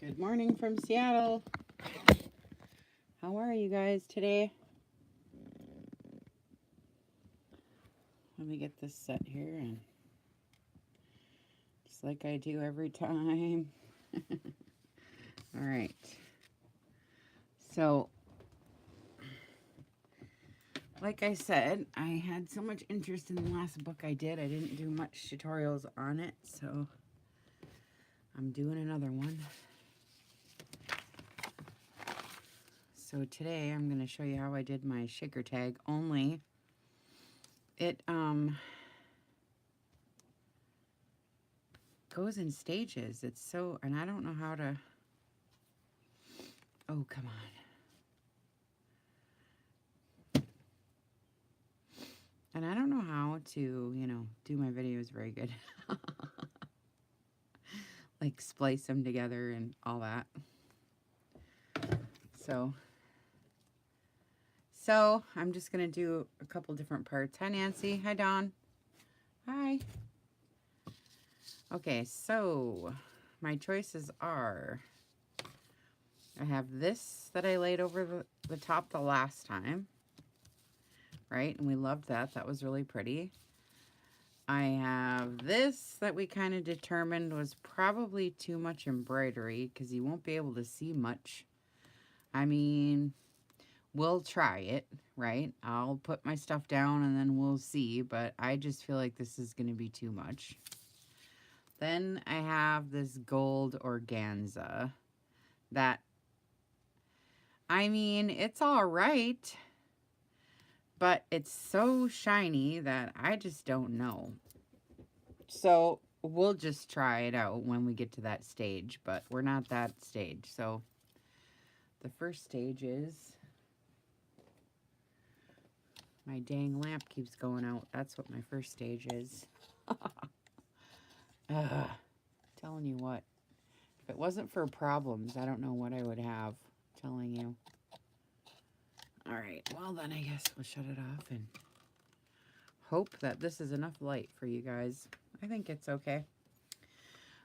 Good morning from Seattle. How are you guys today? Let me get this set here, and just like I do every time. All right. So, like I said, I had so much interest in the last book I did. I didn't do much tutorials on it, so I'm doing another one. So today I'm going to show you how I did my shaker tag, only it goes in stages. It's so, and I don't know how to, oh, come on. And I don't know how to, do my videos very good. Like splice them together and all that. So I'm just going to do a couple different parts. Hi, Nancy. Hi, Dawn. Hi. Okay, so my choices are, I have this that I laid over the top the last time, right? And we loved that. That was really pretty. I have this that we kind of determined was probably too much embroidery because you won't be able to see much. I mean, we'll try it, right? I'll put my stuff down and then we'll see, but I just feel like this is going to be too much. Then I have this gold organza that, I mean, it's all right, but it's so shiny that I just don't know. So we'll just try it out when we get to that stage, but we're not that stage. So the first stage is, my dang lamp keeps going out. That's what my first stage is. Telling you what. If it wasn't for problems, I don't know what I would have. Telling you. All right. Well, then I guess we'll shut it off and hope that this is enough light for you guys. I think it's okay.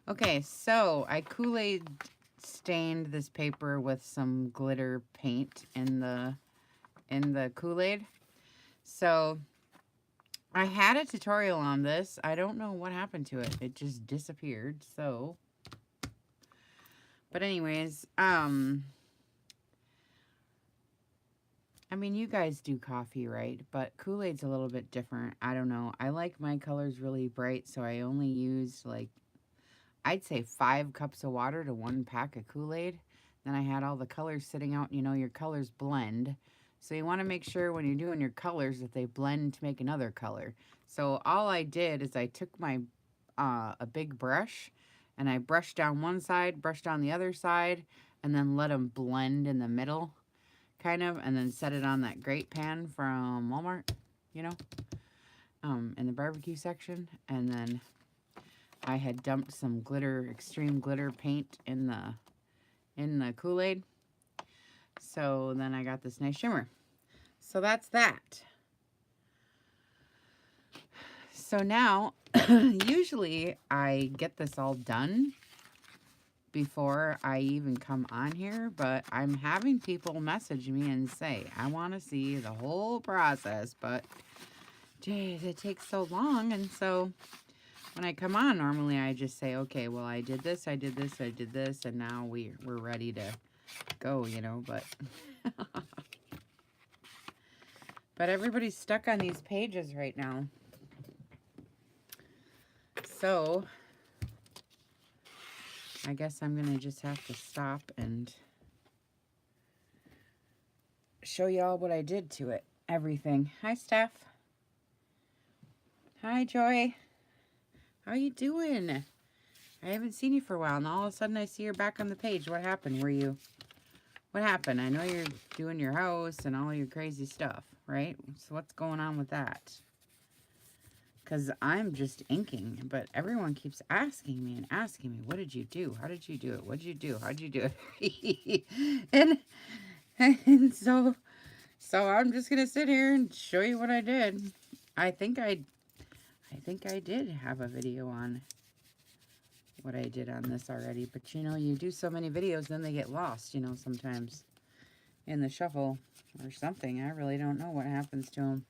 Okay, so I Kool-Aid stained this paper with some glitter paint in the Kool-Aid. So I had a tutorial on this. I don't know what happened to it. It just disappeared. So, but anyways, I mean, you guys do coffee, right? But Kool-Aid's a little bit different. I don't know. I like my colors really bright, so I only use, like, I'd say 5 cups of water to 1 pack of Kool-Aid. Then I had all the colors sitting out. You know, your colors blend. So you want to make sure when you're doing your colors that they blend to make another color. So all I did is I took my a big brush and I brushed down one side, brushed down the other side, and then let them blend in the middle, kind of, and then set it on that grate pan from Walmart, you know, in the barbecue section. And then I had dumped some glitter, extreme glitter paint in the Kool-Aid. So then I got this nice shimmer. So that's that. So now, usually I get this all done before I even come on here, but I'm having people message me and say, I want to see the whole process, but geez, it takes so long. And so when I come on, normally I just say, okay, well, I did this, I did this, I did this, and now we're ready to go, you know, but but everybody's stuck on these pages right now. So I guess I'm going to just have to stop and show y'all what I did to it. Everything. Hi, Steph. Hi, Joy. How you doing? I haven't seen you for a while, and all of a sudden I see her back on the page. What happened? What happened? I know you're doing your house and all your crazy stuff, right? So what's going on with that? Because I'm just inking, but everyone keeps asking me, what did you do? How did you do it? What did you do? How did you do it? and so I'm just going to sit here and show you what I did. I think I did have a video on what I did on this already. But, you know, you do so many videos, then they get lost, you know, sometimes in the shuffle or something. I really don't know what happens to them.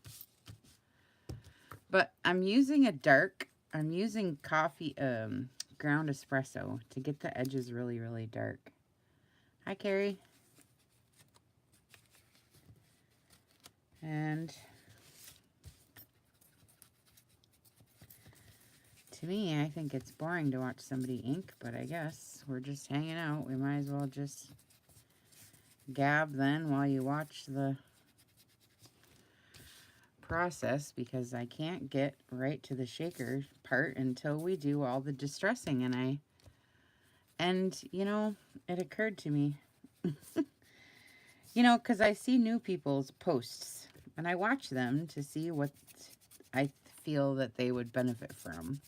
But I'm using a dark. I'm using coffee, ground espresso to get the edges really, really dark. Hi, Carrie. And to me, I think it's boring to watch somebody ink, but I guess we're just hanging out. We might as well just gab then while you watch the process, because I can't get right to the shaker part until we do all the distressing. And you know, it occurred to me, you know, because I see new people's posts and I watch them to see what I feel that they would benefit from.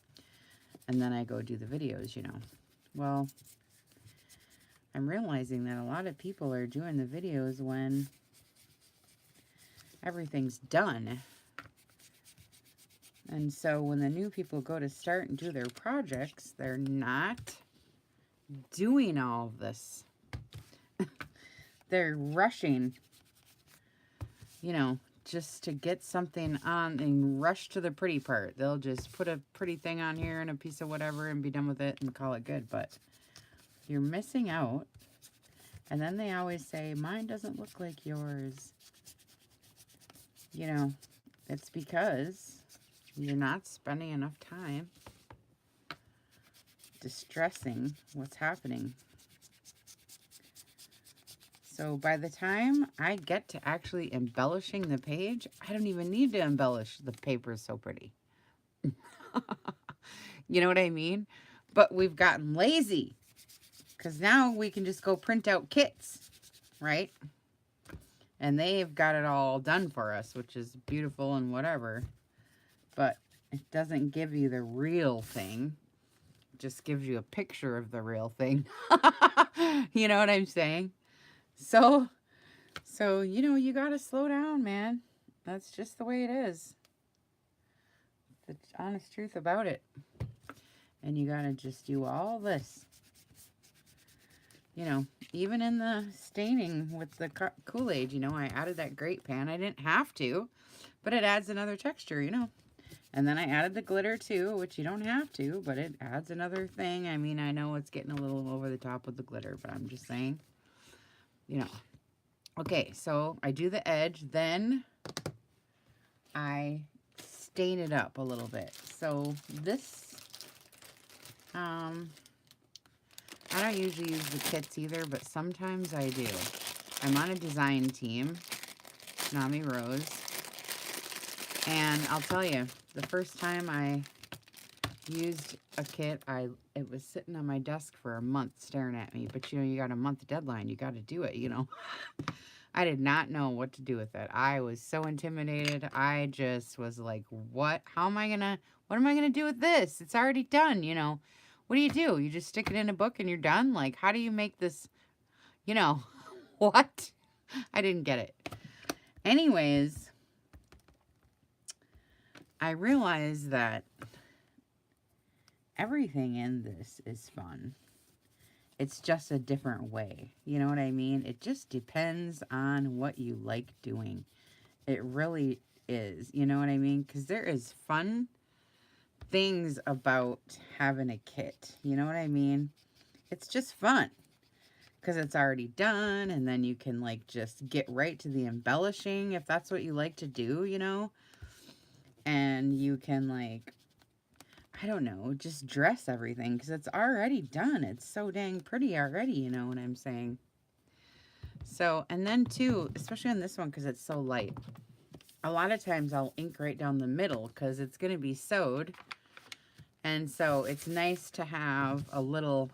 And then I go do the videos, you know. Well, I'm realizing that a lot of people are doing the videos when everything's done. And so when the new people go to start and do their projects, they're not doing all of this. They're rushing, you know, just to get something on and rush to the pretty part. They'll just put a pretty thing on here and a piece of whatever and be done with it and call it good. But you're missing out. And then they always say, mine doesn't look like yours. You know, it's because you're not spending enough time distressing what's happening. So by the time I get to actually embellishing the page, I don't even need to embellish. The paper is so pretty. You know what I mean? But we've gotten lazy because now we can just go print out kits, right? And they've got it all done for us, which is beautiful and whatever. But it doesn't give you the real thing. It just gives you a picture of the real thing. You know what I'm saying? So, you know, you got to slow down, man. That's just the way it is. The honest truth about it. And you got to just do all this. You know, even in the staining with the Kool-Aid, you know, I added that grate pan. I didn't have to, but it adds another texture, you know. And then I added the glitter too, which you don't have to, but it adds another thing. I mean, I know it's getting a little over the top with the glitter, but I'm just saying. You know, okay, so I do the edge, then I stain it up a little bit. So this, I don't usually use the kits either, but sometimes I do. I'm on a design team, Nami Rose, and I'll tell you, the first time I used a kit, it was sitting on my desk for a month staring at me. But you know, you got a month deadline, you got to do it, you know. I did not know what to do with it. I was so intimidated. I just was like, what am I gonna do with this? It's already done, you know. What do? You just stick it in a book and you're done? Like, how do you make this, you know? What? I didn't get it. Anyways, I realized that everything in this is fun. It's just a different way. You know what I mean? It just depends on what you like doing. It really is. You know what I mean? Because there is fun things about having a kit. You know what I mean? It's just fun. Because it's already done. And then you can like just get right to the embellishing if that's what you like to do, you know? And you can like, I don't know, just dress everything because it's already done. It's so dang pretty already, you know what I'm saying? So, and then too, especially on this one because it's so light, a lot of times I'll ink right down the middle because it's going to be sewed. And so it's nice to have a little,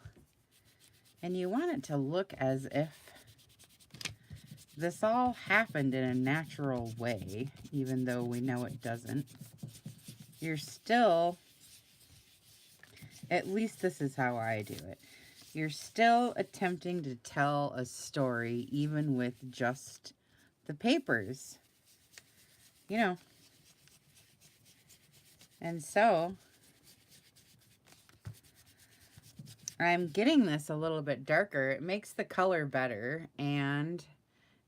and you want it to look as if this all happened in a natural way, even though we know it doesn't. You're still... At least this is how I do it. You're still attempting to tell a story even with just the papers. You know. And so, I'm getting this a little bit darker. It makes the color better, and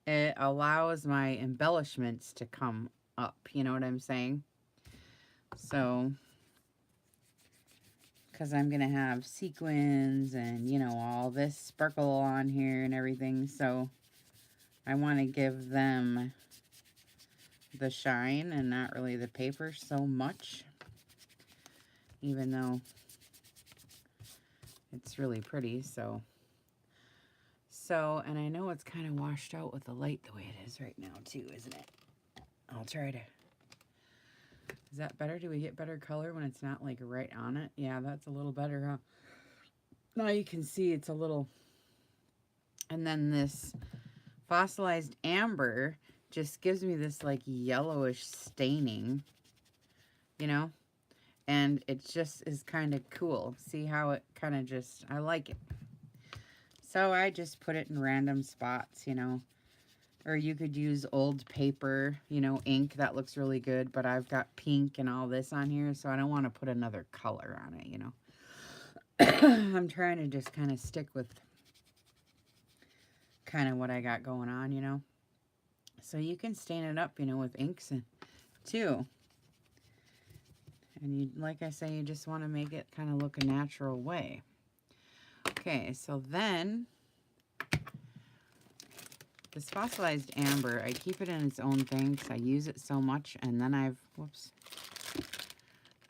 it allows my embellishments to come up. You know what I'm saying? So, because I'm going to have sequins and, you know, all this sparkle on here and everything. So, I want to give them the shine and not really the paper so much. Even though it's really pretty, so, and I know it's kind of washed out with the light the way it is right now too, isn't it? I'll try to, is that better? Do we get better color when it's not like right on it? Yeah, that's a little better, huh? Now you can see it's a little, and then this fossilized amber just gives me this like yellowish staining, you know? And it just is kind of cool. See how it kind of just, I like it. So I just put it in random spots, you know. Or you could use old paper, you know, ink. That looks really good. But I've got pink and all this on here, so I don't want to put another color on it, you know. I'm trying to just kind of stick with kind of what I got going on, you know. So you can stain it up, you know, with inks and too. And you, like I say, you just want to make it kind of look a natural way. Okay, so then this fossilized amber, I keep it in its own thing because I use it so much. And then I've, whoops,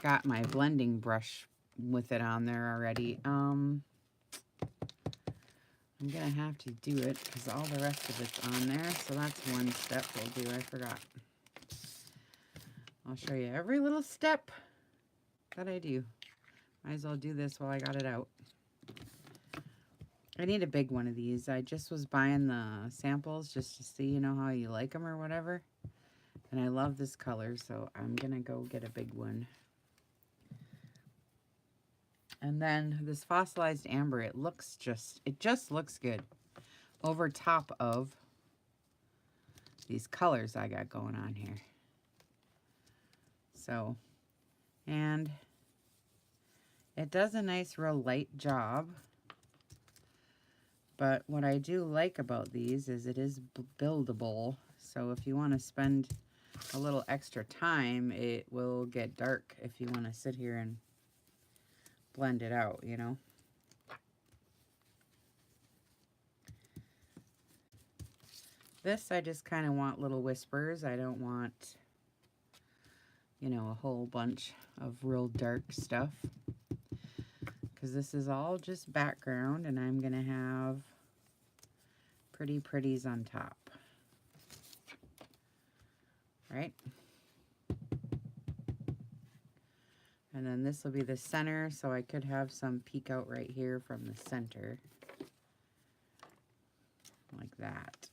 got my blending brush with it on there already. I'm going to have to do it because all the rest of it's on there. So that's one step we'll do. I forgot. I'll show you every little step that I do. Might as well do this while I got it out. I need a big one of these. I just was buying the samples just to see, you know, how you like them or whatever. And I love this color, so I'm going to go get a big one. And then this fossilized amber, it just looks good over top of these colors I got going on here. So, and it does a nice real light job. But what I do like about these is it is buildable. So if you want to spend a little extra time, it will get dark if you want to sit here and blend it out, you know. This, I just kind of want little whispers. I don't want, you know, a whole bunch of real dark stuff. Because this is all just background, and I'm going to have pretty pretties on top. Right? And then this will be the center, so I could have some peek out right here from the center. Like that.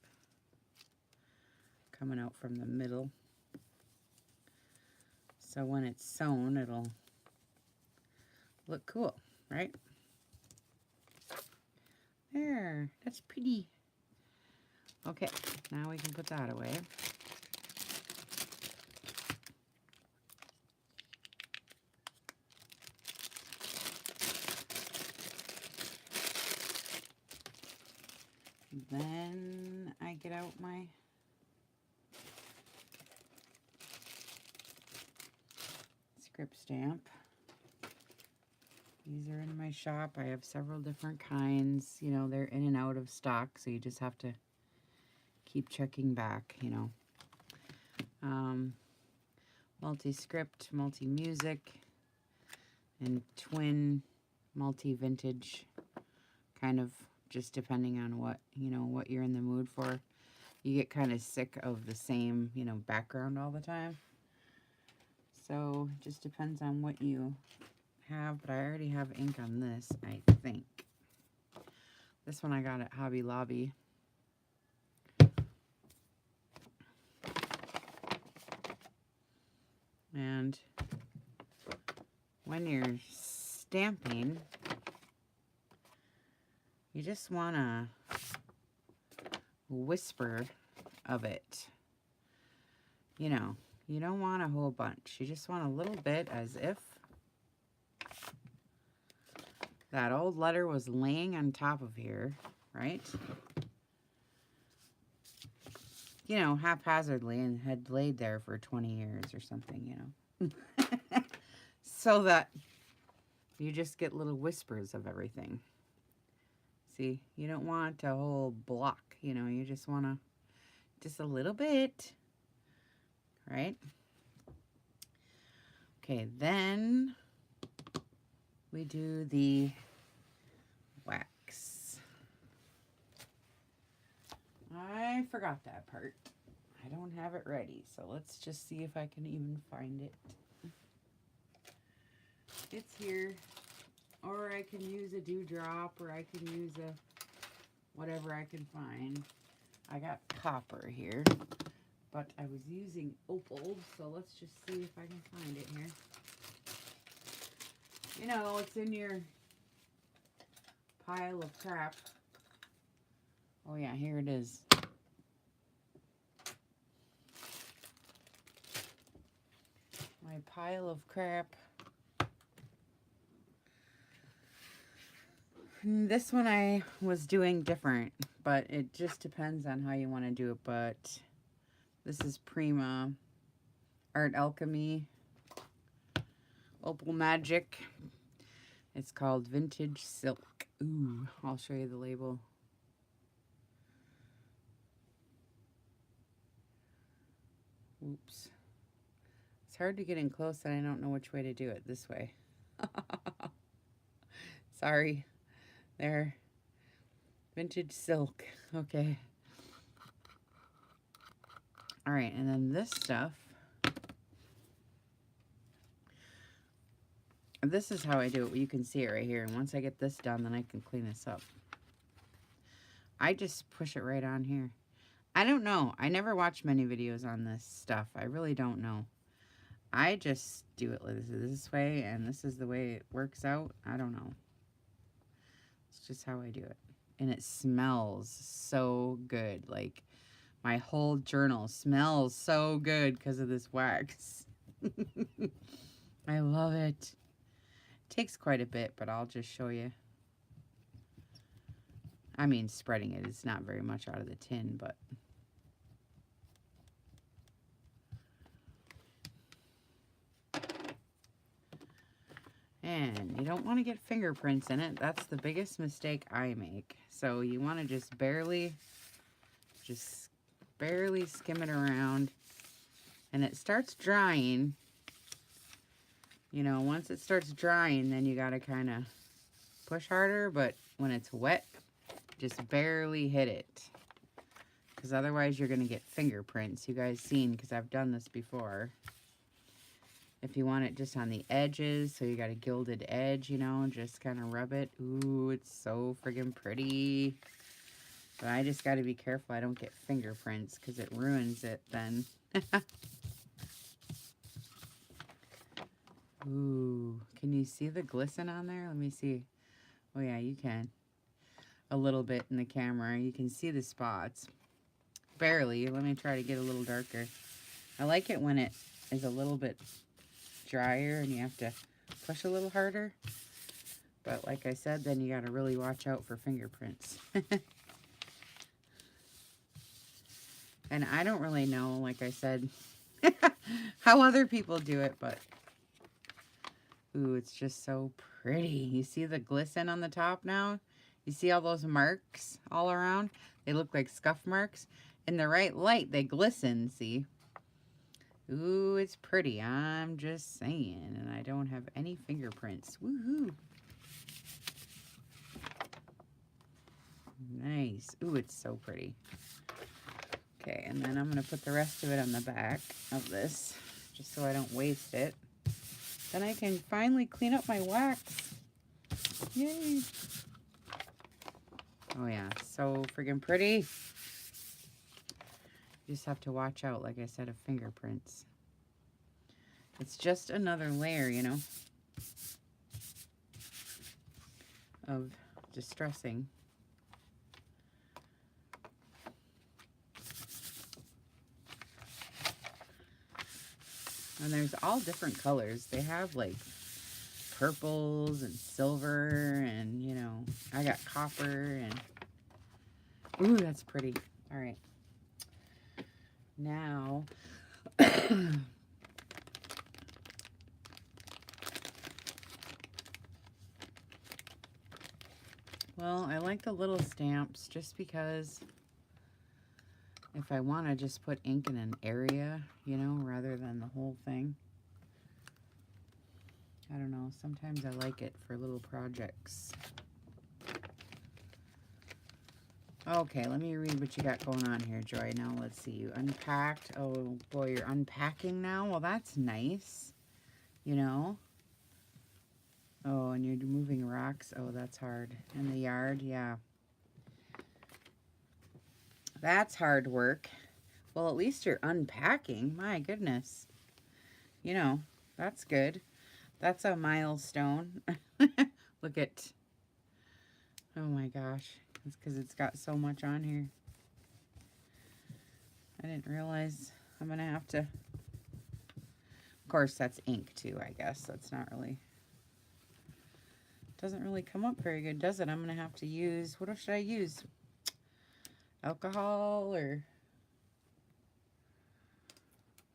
Coming out from the middle. So when it's sewn, it'll look cool, right? There, that's pretty. Okay, now we can put that away. Then I get out my script stamp. These are in my shop. I have several different kinds. You know, they're in and out of stock, so you just have to keep checking back, you know. Multi-script, multi-music, and twin multi-vintage, kind of just depending on what, you know, what you're in the mood for. You get kind of sick of the same, you know, background all the time. So it just depends on what you have, but I already have ink on this, I think. This one I got at Hobby Lobby. And when you're stamping, you just want to whisper of it. You know, you don't want a whole bunch. You just want a little bit, as if that old letter was laying on top of here, right? You know, haphazardly, and had laid there for 20 years or something, you know. So that you just get little whispers of everything. See, you don't want a whole block, you know, you just want to, just a little bit, right? Okay, then we do the wax. I forgot that part. I don't have it ready, so let's just see if I can even find it. It's here, or I can use a dewdrop, or I can use a whatever I can find. I got copper here, but I was using opal, so let's just see if I can find it here. You know, it's in your pile of crap. Oh yeah, here it is. My pile of crap. This one I was doing different, but it just depends on how you want to do it. But this is Prima Art Alchemy Opal Magic. It's called Vintage Silk. Ooh, I'll show you the label. Oops. It's hard to get in close and I don't know which way to do it. This way. Sorry. There. Vintage Silk. Okay. All right, and then this stuff. This is how I do it. You can see it right here. And once I get this done, then I can clean this up. I just push it right on here. I don't know. I never watch many videos on this stuff. I really don't know. I just do it this way, and this is the way it works out. I don't know. It's just how I do it. And it smells so good. Like, my whole journal smells so good because of this wax. I love it. It takes quite a bit, but I'll just show you. I mean, spreading it is not very much out of the tin, but... And you don't want to get fingerprints in it. That's the biggest mistake I make. So you want to just barely skim it around. And it starts drying. You know, once it starts drying, then you got to kind of push harder. But when it's wet, just barely hit it. Because otherwise you're going to get fingerprints. You guys seen, because I've done this before. If you want it just on the edges, so you got a gilded edge, you know, just kind of rub it. Ooh, it's so friggin' pretty. But I just got to be careful I don't get fingerprints because it ruins it then. Ooh, can you see the glisten on there? Let me see. Oh yeah, you can. A little bit in the camera. You can see the spots. Barely. Let me try to get a little darker. I like it when it is a little bit drier and you have to push a little harder, but like I said, then you got to really watch out for fingerprints. And I don't really know, like I said, how other people do it, but ooh, it's just so pretty. You see the glisten on the top now? You see all those marks all around? They look like scuff marks. In the right light, they glisten, see? Ooh, it's pretty. I'm just saying. And I don't have any fingerprints. Woohoo. Nice. Ooh, it's so pretty. Okay, and then I'm going to put the rest of it on the back of this, just so I don't waste it. Then I can finally clean up my wax. Yay. Oh yeah, so friggin' pretty. You just have to watch out, like I said, of fingerprints. It's just another layer, you know, of distressing. And there's all different colors. They have like purples and silver and, you know, I got copper and, ooh, that's pretty. All right. Now, well, I like the little stamps just because if I want to just put ink in an area, you know, rather than the whole thing. I don't know. Sometimes I like it for little projects. Okay, let me read what you got going on here, Joy. Now, let's see. You unpacked. Oh, boy, you're unpacking now? Well, that's nice. You know? Oh, and you're moving rocks. Oh, that's hard. In the yard, yeah. That's hard work. Well, at least you're unpacking. My goodness. You know, that's good. That's a milestone. Look at, oh my gosh. It's because it's got so much on here. I didn't realize I'm going to have to, of course, that's ink too, I guess. That's not really, doesn't really come up very good, does it? I'm going to have to use, what should I use? Alcohol or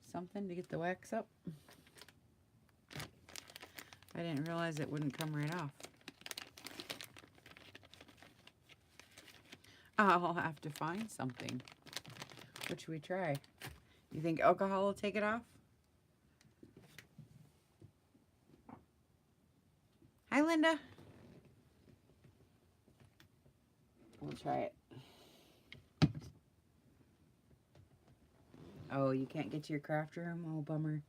something to get the wax up? I didn't realize it wouldn't come right off. I'll have to find something. What should we try? You think alcohol will take it off? Hi, Linda. We'll try it. Oh, you can't get to your craft room? Oh, bummer.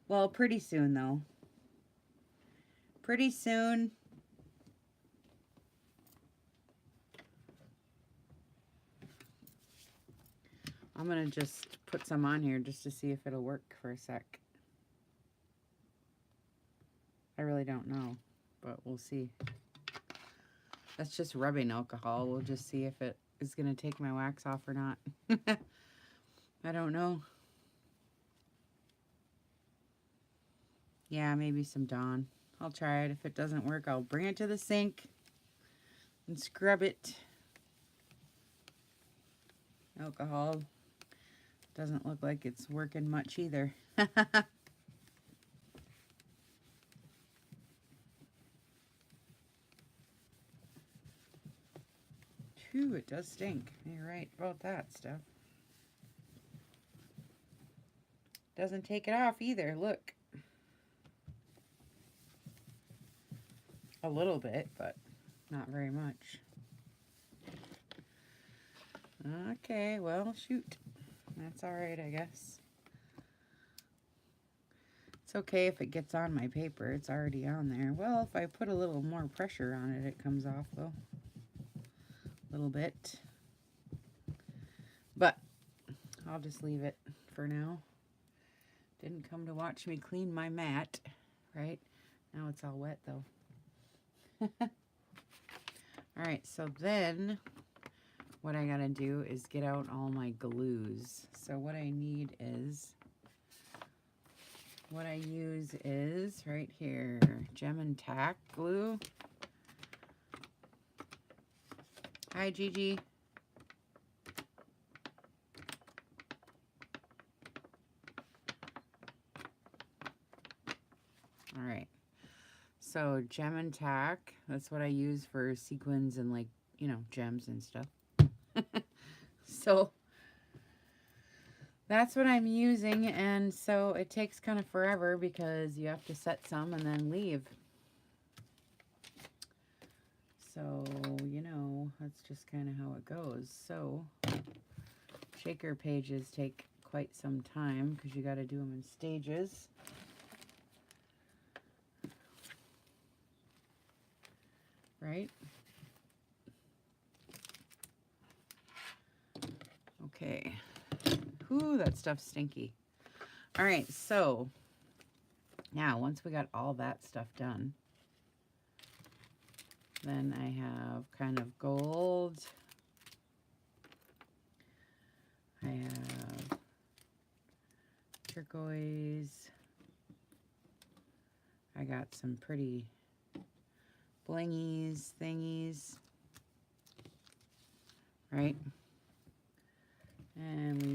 Well, pretty soon, though. Pretty soon. I'm going to just put some on here just to see if it'll work for a sec. I really don't know, but we'll see. That's just rubbing alcohol. We'll just see if it is going to take my wax off or not. I don't know. Yeah, maybe some Dawn. I'll try it. If it doesn't work, I'll bring it to the sink and scrub it. Alcohol doesn't look like it's working much either. Phew, it does stink. You're right about that stuff. Doesn't take it off either. Look. A little bit, but not very much. Okay, well, shoot. That's all right, I guess. It's okay if it gets on my paper. It's already on there. Well, if I put a little more pressure on it, it comes off, though. A little bit. But I'll just leave it for now. Didn't come to watch me clean my mat, right? Now it's all wet, though. All right, so then what I gotta do is get out all my glues. So what I need is, what I use is right here, Gem and Tack glue. Hi, Gigi. All right. So Gem and Tack, that's what I use for sequins and, like, you know, gems and stuff. So that's what I'm using, and so it takes kind of forever because you have to set some and then leave. So, you know, that's just kind of how it goes. So shaker pages take quite some time because you got to do them in stages. Right? Okay. Ooh, that stuff's stinky. All right, so now once we got all that stuff done, then I have kind of gold. I have turquoise. I got some pretty blingies, thingies. Right? And we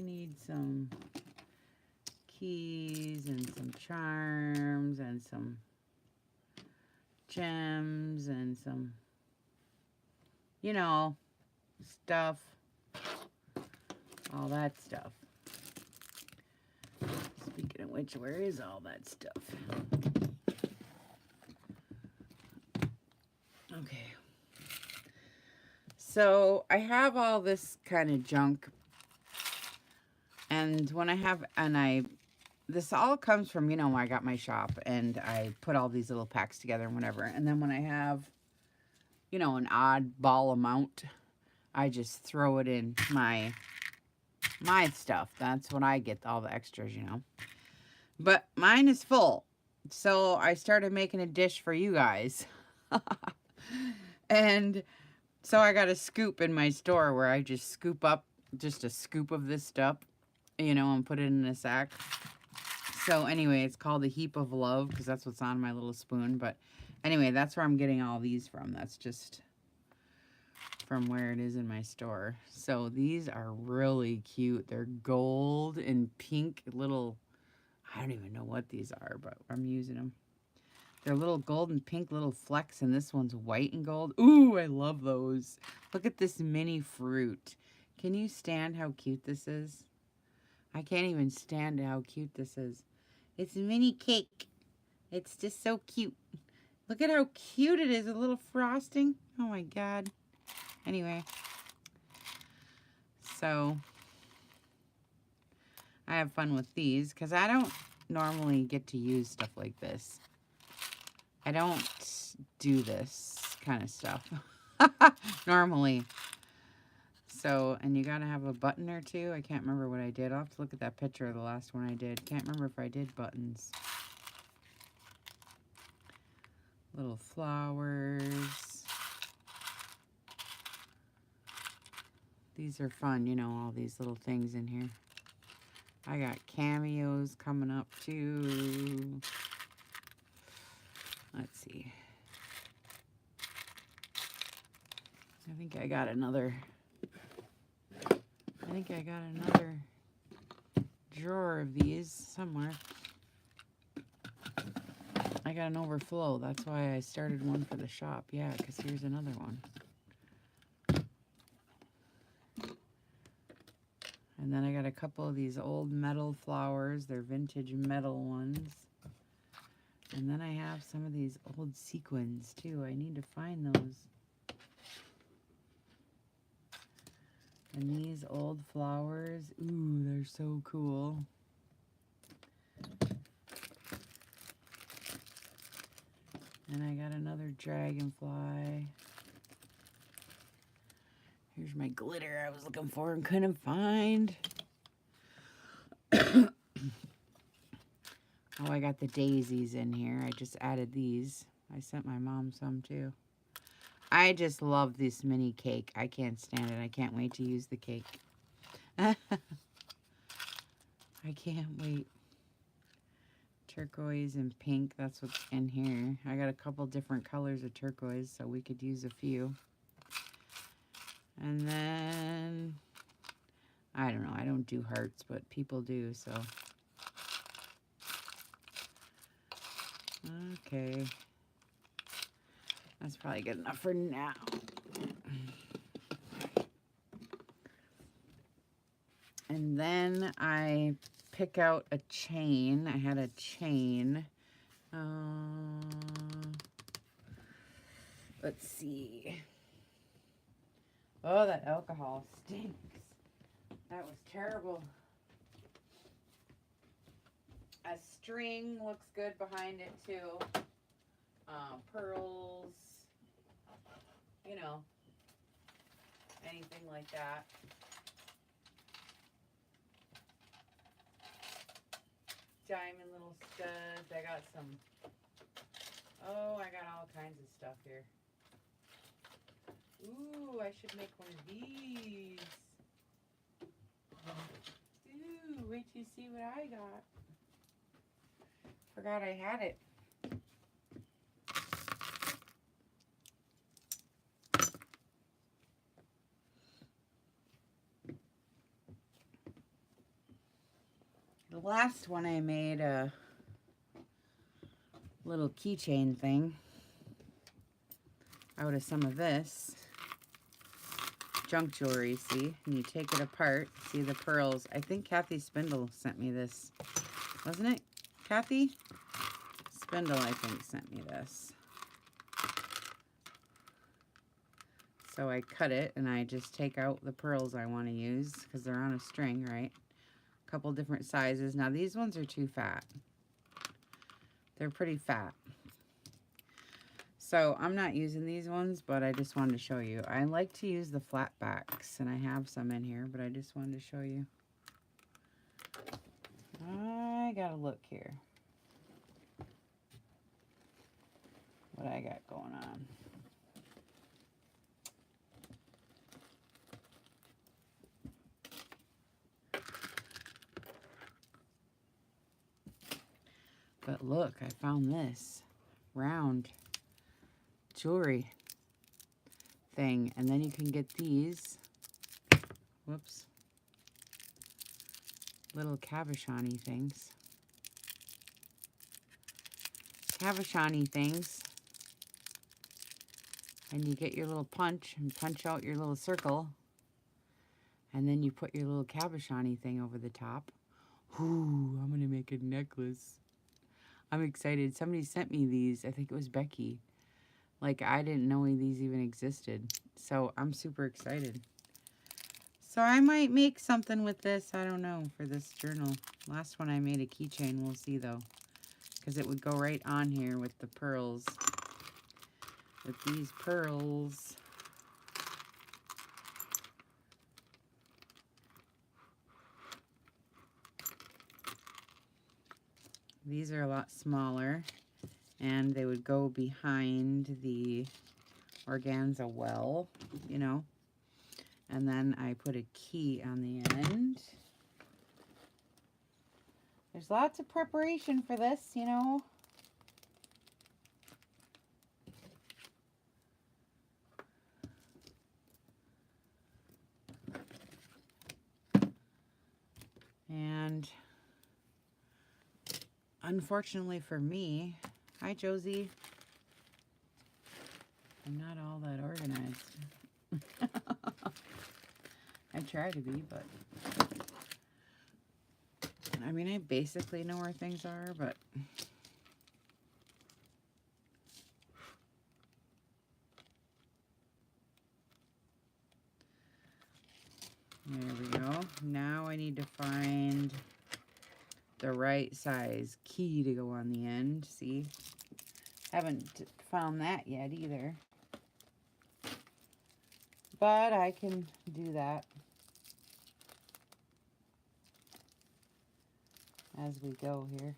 need some keys and some charms and some gems and some, you know, stuff. All that stuff. Speaking of which, where is all that stuff? Okay. So I have all this kind of junk. And when this all comes from, you know, I got my shop and I put all these little packs together and whatever. And then when I have, you know, an oddball amount, I just throw it in my stuff. That's when I get all the extras, you know. But mine is full. So I started making a dish for you guys. And so I got a scoop in my store where I just scoop up just a scoop of this stuff, you know, and put it in a sack. So anyway, it's called a heap of love because that's what's on my little spoon. But anyway, that's where I'm getting all these from. That's just from where it is in my store. So these are really cute. They're gold and pink little, I don't even know what these are, but I'm using them. They're little gold and pink little flecks, and this one's white and gold. Ooh, I love those. Look at this mini fruit. Can you stand how cute this is? I can't even stand how cute this is. It's a mini cake. It's just so cute. Look at how cute it is, a little frosting. Oh my God. Anyway. So, I have fun with these because I don't normally get to use stuff like this. I don't do this kind of stuff normally. So, and you gotta have a button or two. I can't remember what I did. I'll have to look at that picture of the last one I did. Can't remember if I did buttons. Little flowers. These are fun, you know, all these little things in here. I got cameos coming up too. Let's see. I think I got another drawer of these somewhere. I got an overflow. That's why I started one for the shop. Yeah, because here's another one. And then I got a couple of these old metal flowers. They're vintage metal ones. And then I have some of these old sequins too. I need to find those. And these old flowers. Ooh, they're so cool. And I got another dragonfly. Here's my glitter I was looking for and couldn't find. Oh, I got the daisies in here. I just added these. I sent my mom some too. I just love this mini cake. I can't stand it. I can't wait to use the cake. I can't wait. Turquoise and pink. That's what's in here. I got a couple different colors of turquoise, so we could use a few. And then, I don't know. I don't do hearts, but people do, so. Okay. That's probably good enough for now. And then I pick out a chain. I had a chain. Let's see. Oh, that alcohol stinks. That was terrible. A string looks good behind it too. Pearls. You know, anything like that. Diamond little studs. I got some. Oh, I got all kinds of stuff here. Ooh, I should make one of these. Ooh, wait till you see what I got Forgot I had it. The last one I made a little keychain thing out of some of this junk jewelry, see? And you take it apart, see the pearls. I think Kathy Spindle sent me this. Wasn't it, Kathy? Spindle, I think, sent me this. So I cut it and I just take out the pearls I want to use because they're on a string, right? A couple different sizes. Now these ones are too fat. They're pretty fat. So I'm not using these ones, but I just wanted to show you. I like to use the flat backs, and I have some in here, but I just wanted to show you. I gotta look here. What I got going on. But look, I found this round jewelry thing, and then you can get these, whoops, little cabochon-y things. Cabochon-y things. And you get your little punch and punch out your little circle, and then you put your little cabochon-y thing over the top. Ooh, I'm gonna make a necklace. I'm excited. Somebody sent me these. I think it was Becky. Like, I didn't know these even existed. So I'm super excited. So I might make something with this. I don't know, for this journal. Last one I made a keychain. We'll see, though. Because it would go right on here with the pearls. With these pearls. These are a lot smaller, and they would go behind the organza well, you know. And then I put a key on the end. There's lots of preparation for this, you know. And unfortunately for me, hi Josie, I'm not all that organized. I try to be, but I mean, I basically know where things are, but there we go. Now I need to find the right size key to go on the end. See? Haven't found that yet either. But I can do that as we go here.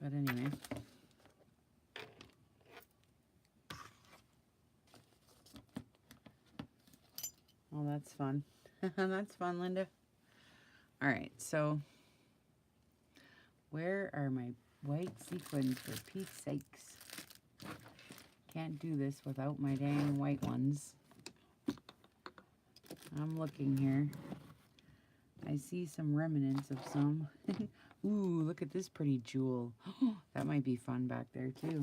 But anyway. Oh, that's fun. That's fun, Linda. All right, so where are my white sequins, for Pete's sakes? Can't do this without my dang white ones. I'm looking here. I see some remnants of some. Ooh, look at this pretty jewel. That might be fun back there, too.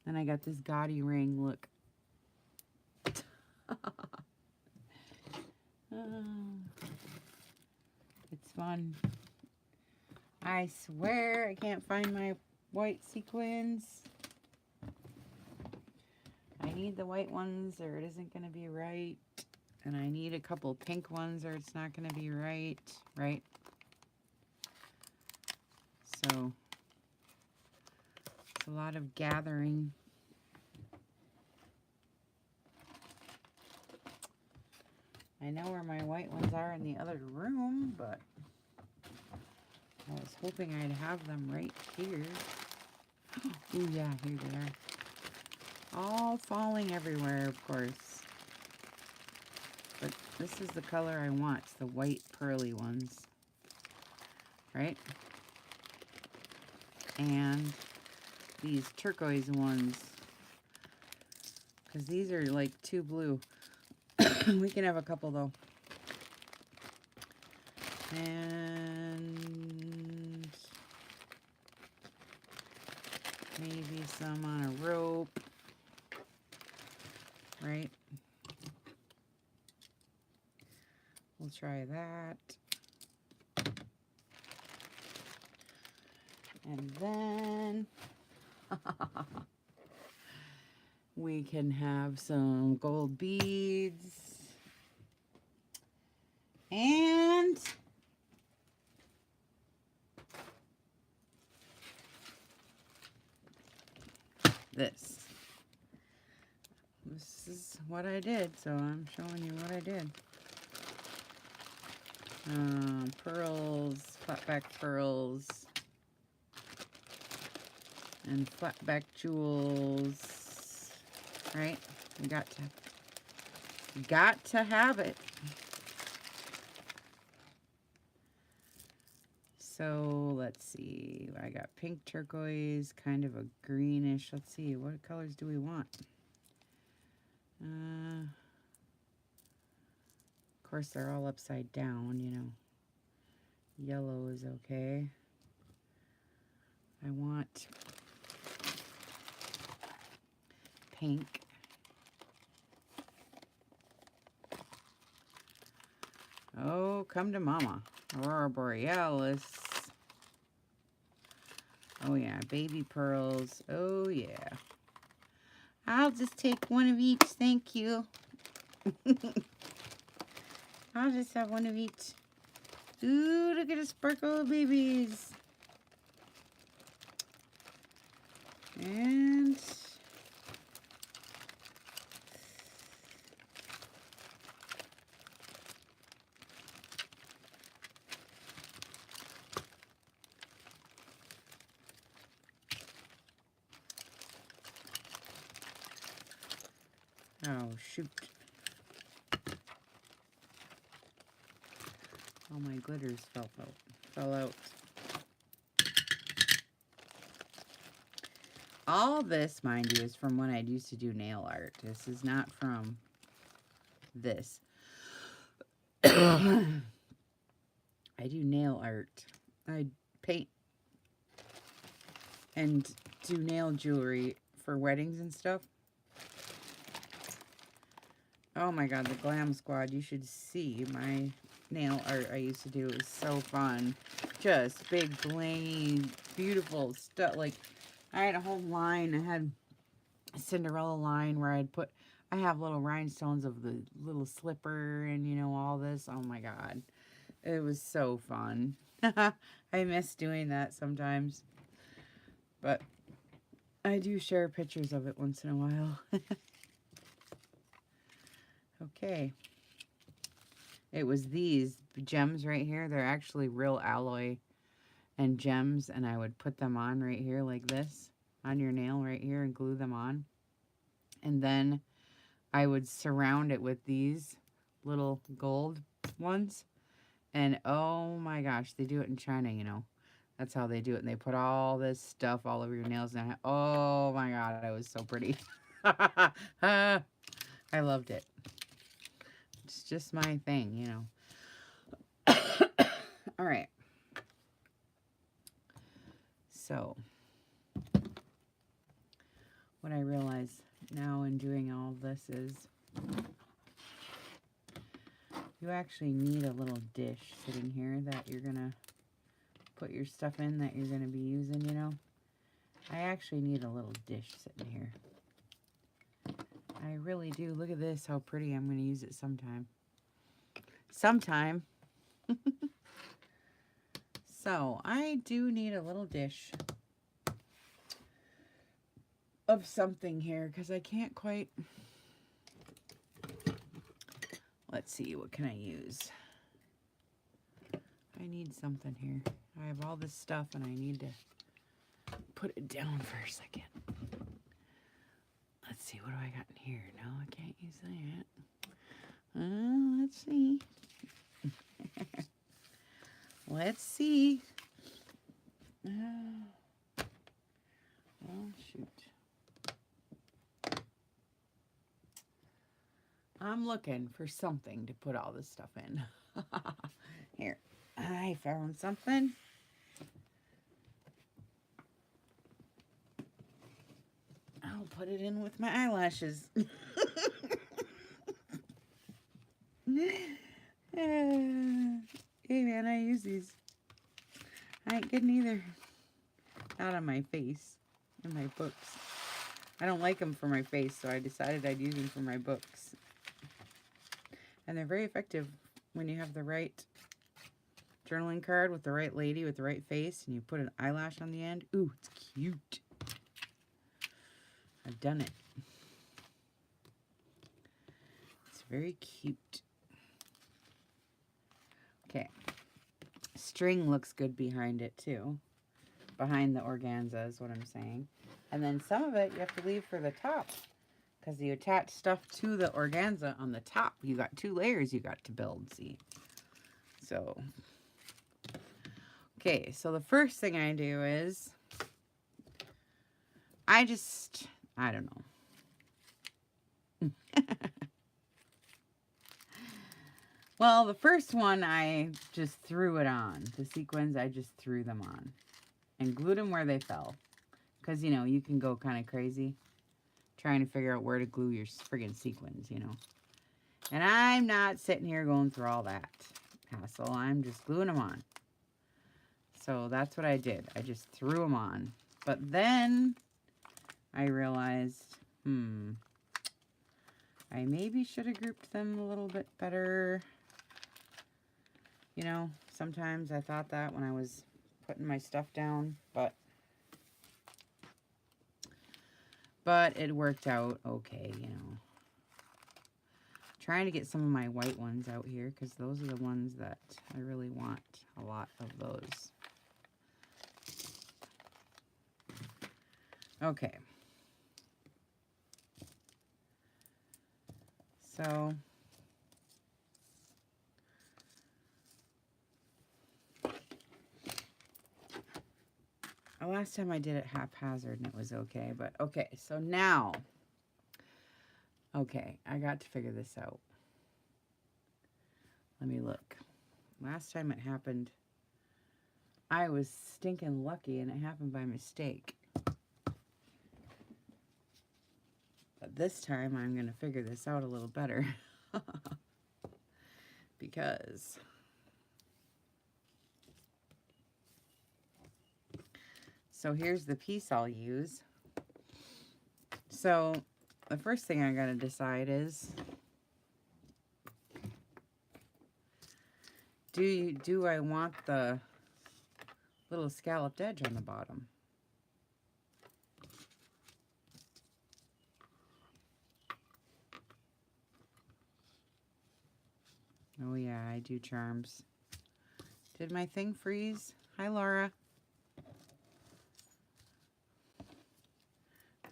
Then I got this gaudy ring, look. It's fun. I swear I can't find my white sequins. I need the white ones or it isn't going to be right. And I need a couple pink ones or it's not going to be right. Right? So, it's a lot of gathering. I know where my white ones are in the other room, but I was hoping I'd have them right here. Oh yeah, here they are. All falling everywhere, of course. But this is the color I want. It's the white pearly ones. Right? And these turquoise ones. Because these are like too blue. We can have a couple though. And maybe some on a rope. Right? We'll try that. And then we can have some gold beads. And this. This is what I did, so I'm showing you what I did. Pearls, flatback pearls, and flatback jewels. Right? We got to have it. So let's see. I got pink turquoise, kind of a greenish. Let's see, what colors do we want? Of course, they're all upside down, you know. Yellow is okay. I want pink. Oh, come to mama. Aurora Borealis. Oh yeah, baby pearls. Oh yeah. I'll just take one of each, thank you. I'll just have one of each. Ooh, look at the sparkle babies. And oh shoot. All my glitters fell out. All this, mind you, is from when I used to do nail art. This is not from this. I do nail art. I paint and do nail jewelry for weddings and stuff. Oh my god, the Glam Squad. You should see my nail art I used to do. It was so fun. Just big, blingy, beautiful stuff. Like, I had a whole line. I had a Cinderella line where I have little rhinestones of the little slipper and, you know, all this. Oh my god. It was so fun. I miss doing that sometimes. But I do share pictures of it once in a while. Okay. It was these gems right here. They're actually real alloy and gems, and I would put them on right here like this on your nail right here and glue them on. And then I would surround it with these little gold ones. And oh my gosh, they do it in China, you know. That's how they do it. And they put all this stuff all over your nails. And oh my god, it was so pretty. I loved it. It's just my thing, you know. All right. So, what I realize now in doing all this is you actually need a little dish sitting here that you're going to put your stuff in that you're going to be using, you know. I actually need a little dish sitting here. I really do. Look at this, how pretty. I'm going to use it sometime. So, I do need a little dish of something here because I can't quite... Let's see, what can I use? I need something here. I have all this stuff and I need to put it down for a second. Let's see, what do I got in here? No, I can't use that. Let's see. Let's see. Oh, shoot. I'm looking for something to put all this stuff in. Here, I found something. I'll put it in with my eyelashes. Hey man, I use these. I ain't getting either. Not on my face. In my books. I don't like them for my face, so I decided I'd use them for my books. And they're very effective when you have the right journaling card with the right lady with the right face, and you put an eyelash on the end. Ooh, it's cute. I've done it. It's very cute. Okay. String looks good behind it too. Behind the organza is what I'm saying. And then some of it you have to leave for the top, because you attach stuff to the organza on the top. You got 2 layers you got to build, see? So, okay, so the first thing I do is, I don't know. Well, the first one, I just threw it on. The sequins, I just threw them on. And glued them where they fell. Because, you know, you can go kind of crazy trying to figure out where to glue your friggin' sequins, you know. And I'm not sitting here going through all that hassle. I'm just gluing them on. So that's what I did. I just threw them on. But then I realized, I maybe should have grouped them a little bit better. You know, sometimes I thought that when I was putting my stuff down, but it worked out okay, you know. Trying to get some of my white ones out here, because those are the ones that I really want a lot of those. Okay. So last time I did it haphazard and it was okay, but okay, so now, okay, I got to figure this out. Let me look. Last time it happened, I was stinking lucky and it happened by mistake. But this time I'm going to figure this out a little better. Because so here's the piece I'll use. So the first thing I got to decide is, do I want the little scalloped edge on the bottom? Oh yeah, I do charms. Did my thing freeze? Hi, Laura.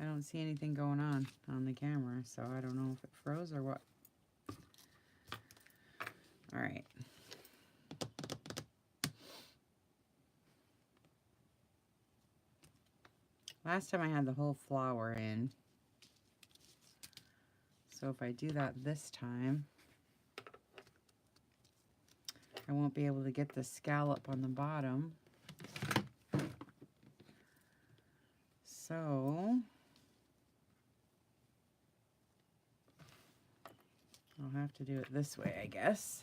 I don't see anything going on the camera, so I don't know if it froze or what. All right. Last time I had the whole flower in. So if I do that this time, I won't be able to get the scallop on the bottom. So I'll have to do it this way, I guess.